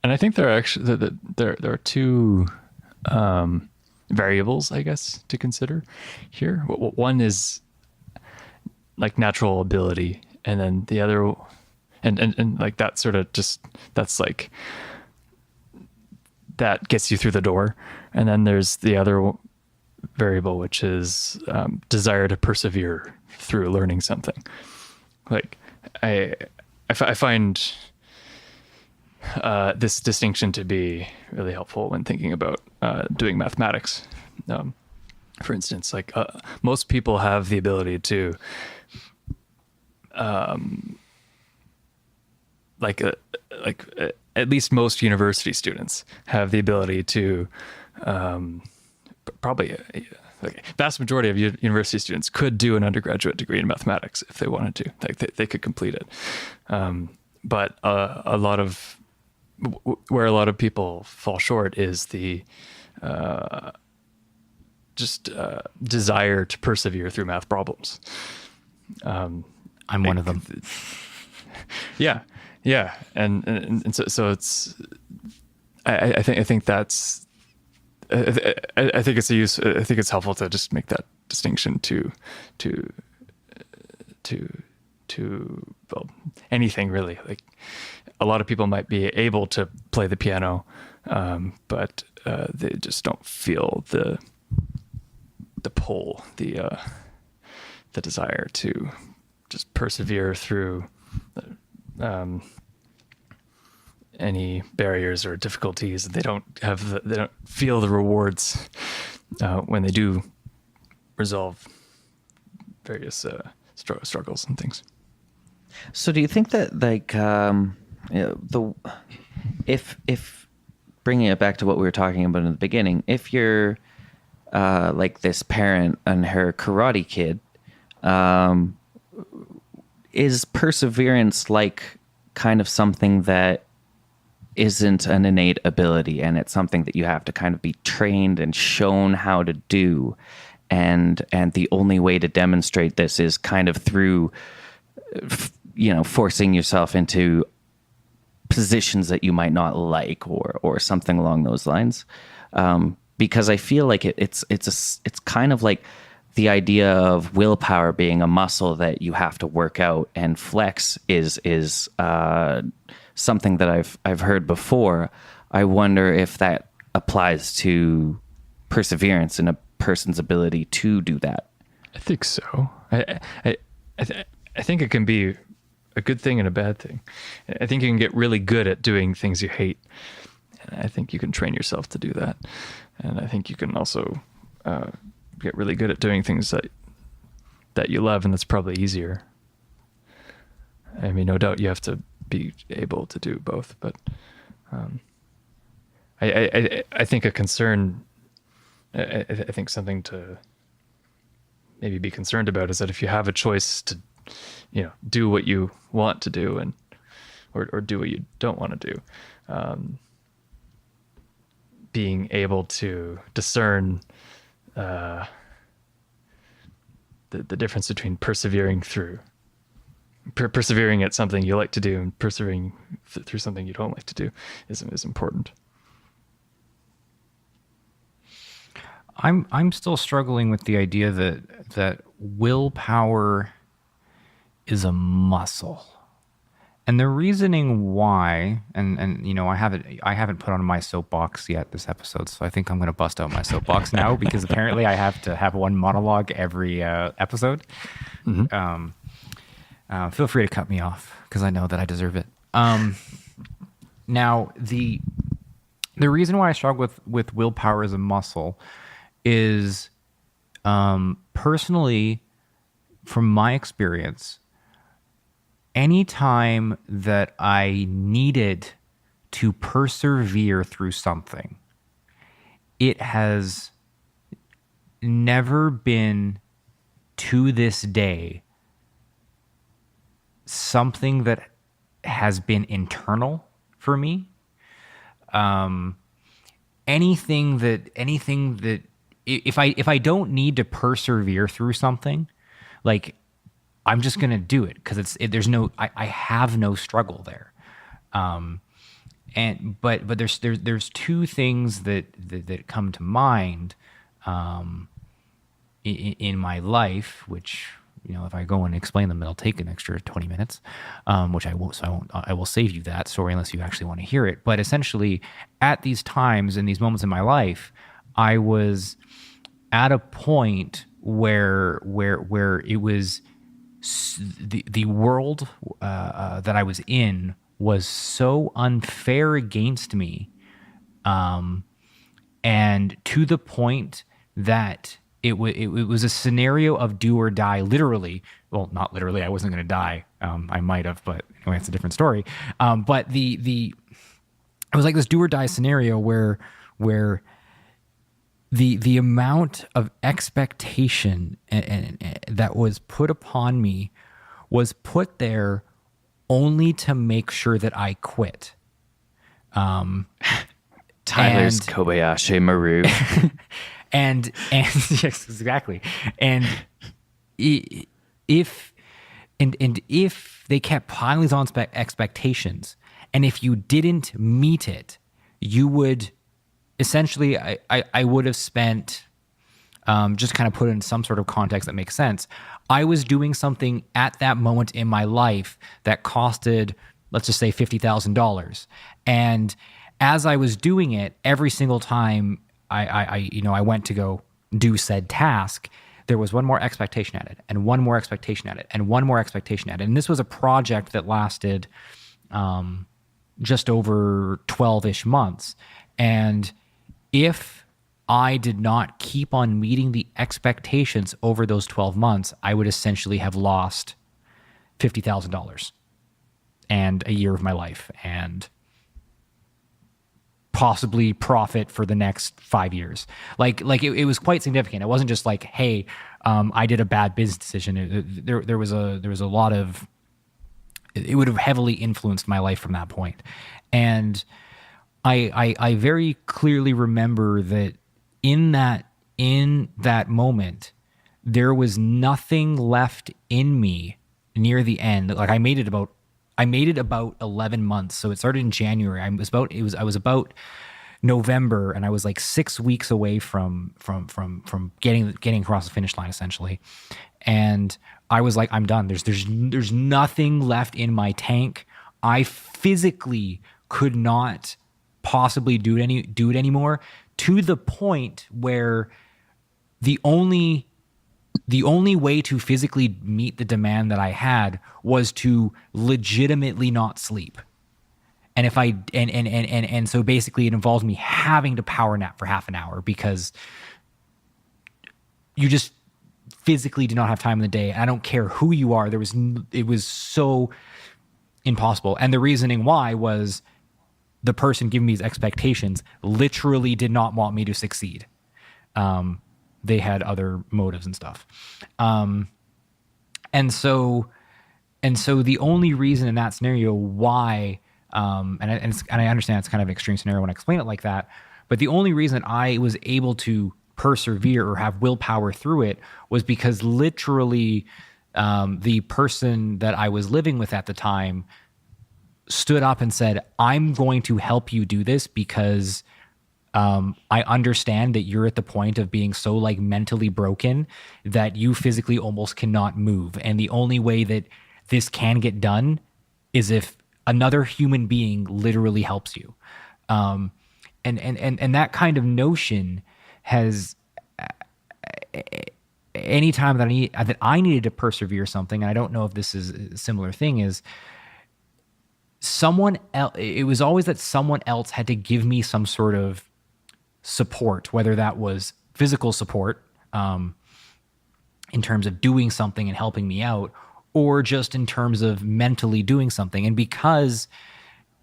And I think there are actually there are two variables, I guess, to consider here. One is like natural ability, and then the other, and like that sort of just that's like that gets you through the door, and then there's the other variable, which is desire to persevere through learning something. Like I find this distinction to be really helpful when thinking about doing mathematics. For instance, like most people have the ability to, at least most university students have the ability to, probably like vast majority of university students could do an undergraduate degree in mathematics if they wanted to. Like they could complete it. But a lot of where a lot of people fall short is the desire to persevere through math problems. I'm one of them. Yeah, and so it's. I think that's. I think it's I think it's helpful to just make that distinction to well, anything really. Like a lot of people might be able to play the piano, but they just don't feel the pull, the desire to just persevere through any barriers or difficulties. They don't feel the rewards when they do resolve various struggles and things. So do you think that like if bringing it back to what we were talking about in the beginning, if you're like this parent and her karate kid, is perseverance like kind of something that isn't an innate ability, and it's something that you have to kind of be trained and shown how to do, and the only way to demonstrate this is kind of through forcing yourself into positions that you might not like or something along those lines, because I feel like it's kind of like the idea of willpower being a muscle that you have to work out, and flex is something that I've heard before. I wonder if that applies to perseverance and a person's ability to do that. I think so. I think it can be a good thing and a bad thing. I think you can get really good at doing things you hate, and I think you can train yourself to do that. And I think you can also get really good at doing things that you love, and that's probably easier. I mean, no doubt you have to be able to do both, but I think a concern, I think something to maybe be concerned about is that if you have a choice to, do what you want to do and or do what you don't want to do, being able to discern the difference between persevering at something you like to do and persevering through something you don't like to do is important. I'm still struggling with the idea that willpower is a muscle. And the reasoning why, and I haven't put on my soapbox yet this episode, so I think I'm going to bust out my soapbox now, because apparently I have to have one monologue every episode. Mm-hmm. Feel free to cut me off, because I know that I deserve it. Now, the reason why I struggle with willpower as a muscle is, personally, from my experience, anytime that I needed to persevere through something, it has never been, to this day, something that has been internal for me. Anything that if I don't need to persevere through something, like, I'm just gonna do it because I have no struggle there. but there's two things that come to mind in my life, which, if I go and explain them, it'll take an extra 20 minutes, which I won't. So I will save you that story unless you actually want to hear it. But essentially, at these times and these moments in my life, I was at a point where it was the world that I was in was so unfair against me, and to the point that it was a scenario of do or die, literally. Well, not literally. I wasn't going to die. I might have, but anyway, it's a different story. But it was like this do or die scenario where the amount of expectation and that was put upon me was put there only to make sure that I quit. Tyler's Kobayashi Maru. And yes, exactly. And if they kept piling on expectations, and if you didn't meet it, you would essentially, I would have spent, just kind of put in some sort of context that makes sense. I was doing something at that moment in my life that costed, let's just say, $50,000. And as I was doing it, every single time I went to go do said task, there was one more expectation added, and one more expectation added, and one more expectation added. And this was a project that lasted just over 12-ish months. And if I did not keep on meeting the expectations over those 12 months, I would essentially have lost $50,000 and a year of my life, and possibly profit for the next 5 years. Like it was quite significant. It wasn't just like, hey, I did a bad business decision. There was a lot of, it would have heavily influenced my life from that point. And I very clearly remember that in that moment, there was nothing left in me near the end. Like I made it about 11 months. So it started in January. I was about November, and I was like 6 weeks away from getting across the finish line, essentially. And I was like, I'm done. There's nothing left in my tank. I physically could not possibly do it anymore, to the point where the only way to physically meet the demand that I had was to legitimately not sleep. And if I and so basically it involves me having to power nap for half an hour, because you just physically do not have time in the day. I don't care who you are. It was so impossible. And the reasoning why was the person giving me these expectations literally did not want me to succeed. They had other motives and stuff. And so the only reason in that scenario why, and I understand it's kind of an extreme scenario when I explain it like that, but the only reason I was able to persevere or have willpower through it was because literally the person that I was living with at the time stood up and said, I'm going to help you do this because I understand that you're at the point of being so like mentally broken that you physically almost cannot move. And the only way that this can get done is if another human being literally helps you. And that kind of notion has, anytime that I needed to persevere something, and I don't know if this is a similar thing, is someone else. It was always that someone else had to give me some sort of support, whether that was physical support, in terms of doing something and helping me out, or just in terms of mentally doing something. And because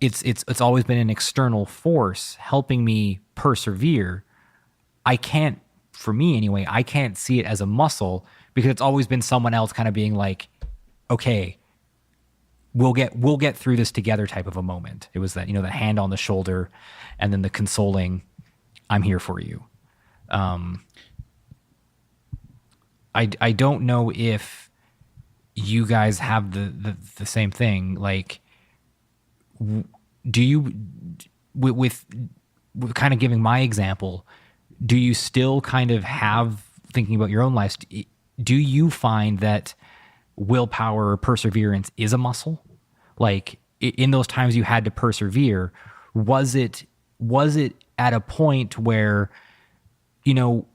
it's always been an external force helping me persevere, for me anyway, I can't see it as a muscle, because it's always been someone else kind of being like, okay, we'll get through this together type of a moment. It was that, the hand on the shoulder and then the consoling, I'm here for you. I don't know if you guys have the same thing. Like do you, with kind of giving my example, do you still kind of have, thinking about your own life, do you find that willpower or perseverance is a muscle? Like in those times you had to persevere, was it at a point where, you know,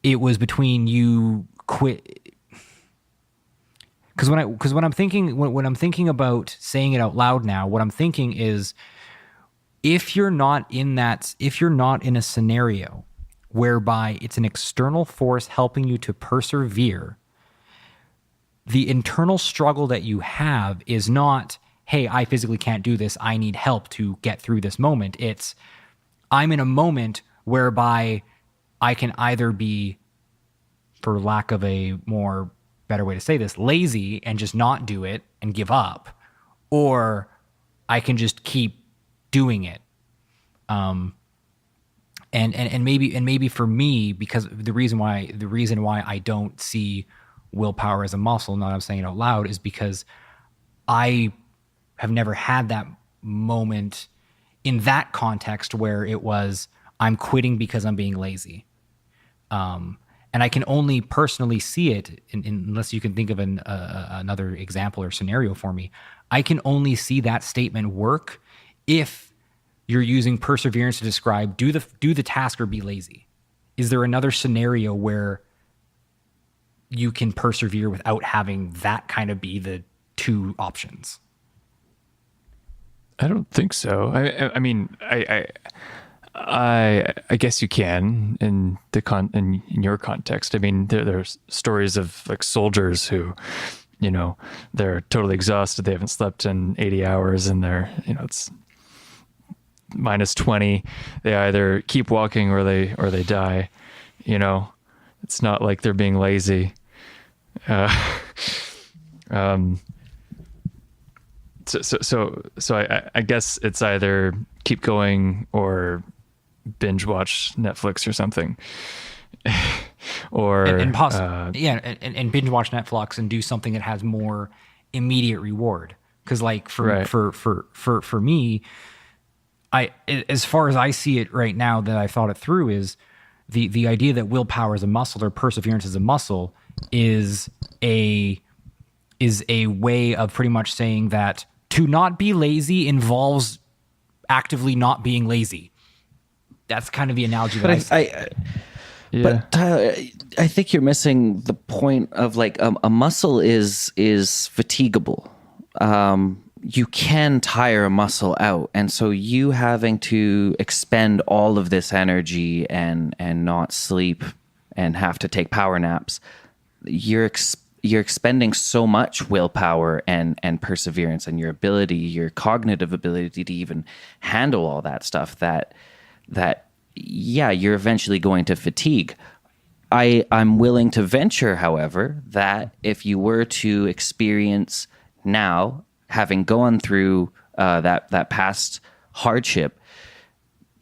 it was between you quit? Because when I'm thinking about saying it out loud now, what I'm thinking is, if you're not in a scenario whereby it's an external force helping you to persevere, the internal struggle that you have is not, hey, I physically can't do this, I need help to get through this moment. It's, I'm in a moment whereby I can either be, for lack of a more better way to say this, lazy and just not do it and give up, or I can just keep doing it. And maybe for me, because the reason why I don't see willpower as a muscle, not I'm saying it out loud, is because I have never had that moment in that context where it was, I'm quitting because I'm being lazy. And I can only personally see it, unless you can think of another example or scenario for me, I can only see that statement work if you're using perseverance to describe do the task or be lazy. Is there another scenario where you can persevere without having that kind of be the two options? I don't think so. I mean, I guess you can in in your context. I mean, there's stories of like soldiers who, you know, they're totally exhausted. They haven't slept in 80 hours and they're, you know, it's -20. They either keep walking or they die. You know, it's not like they're being lazy. So I guess it's either keep going or binge watch Netflix or something, or and binge watch Netflix and do something that has more immediate reward. Because like for me, as far as I see it right now, that I thought it through, is the idea that willpower is a muscle or perseverance is a muscle is a way of pretty much saying that to not be lazy involves actively not being lazy. That's kind of the analogy that yeah. But Tyler, I think you're missing the point of like a muscle is fatigable. You can tire a muscle out, and so you having to expend all of this energy and not sleep and have to take power naps, you're expending so much willpower and perseverance and your cognitive ability to even handle all that stuff that yeah, you're eventually going to fatigue. I'm willing to venture, however, that if you were to experience now, having gone through that past hardship,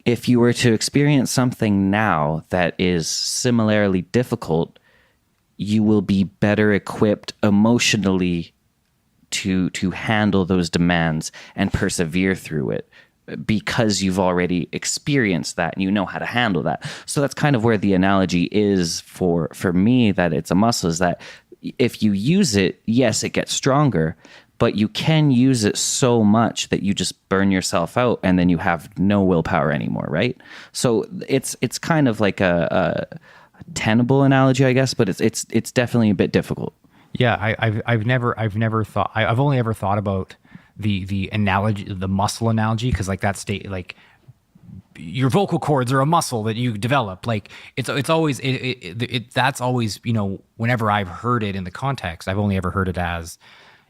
if you were to experience something now that is similarly difficult, you will be better equipped emotionally to handle those demands and persevere through it, because you've already experienced that and you know how to handle that. So that's kind of where the analogy is for me, that it's a muscle, is that if you use it, yes, it gets stronger, but you can use it so much that you just burn yourself out and then you have no willpower anymore, right? So it's kind of like a tenable analogy, I guess, but it's definitely a bit difficult. Yeah, I've only ever thought about the analogy, the muscle analogy, because like that state, like your vocal cords are a muscle that you develop. Like it's always that's always, you know, whenever I've heard it in the context, I've only ever heard it as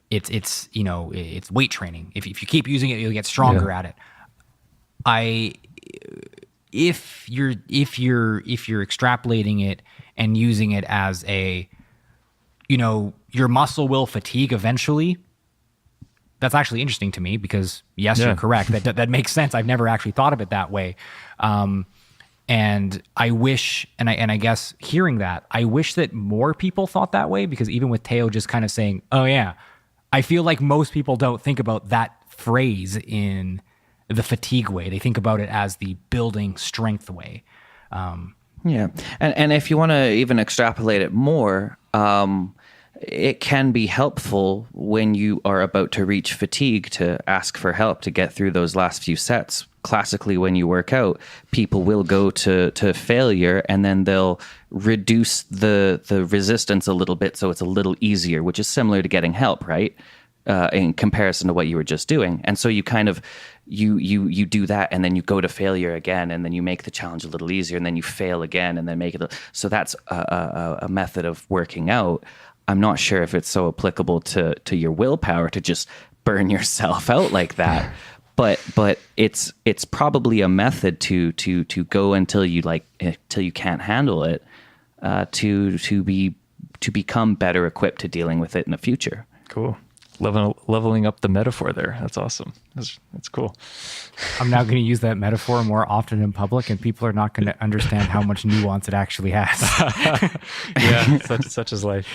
it's you know, it's weight training. If you keep using it, you'll get stronger at it. If you're extrapolating it and using it as a, you know, your muscle will fatigue eventually, that's actually interesting to me, because yes, you're correct. That makes sense. I've never actually thought of it that way. And I wish, and I guess hearing that, I wish that more people thought that way, because even with Teo just kind of saying, oh yeah, I feel like most people don't think about that phrase in the fatigue way. They think about it as the building strength way. Yeah. And if you want to even extrapolate it more, it can be helpful when you are about to reach fatigue to ask for help to get through those last few sets. Classically, when you work out, people will go to failure and then they'll reduce the resistance a little bit so it's a little easier, which is similar to getting help, right? In comparison to what you were just doing. And so you kind of, you do that and then you go to failure again and then you make the challenge a little easier and then you fail again and then make it. So that's a method of working out. I'm not sure if it's so applicable to your willpower to just burn yourself out like that. But it's probably a method to go until you can't handle it, to become better equipped to dealing with it in the future. Cool. Leveling up the metaphor there. That's awesome. That's cool. I'm now going to use that metaphor more often in public, and people are not going to understand how much nuance it actually has. Yeah, such is life.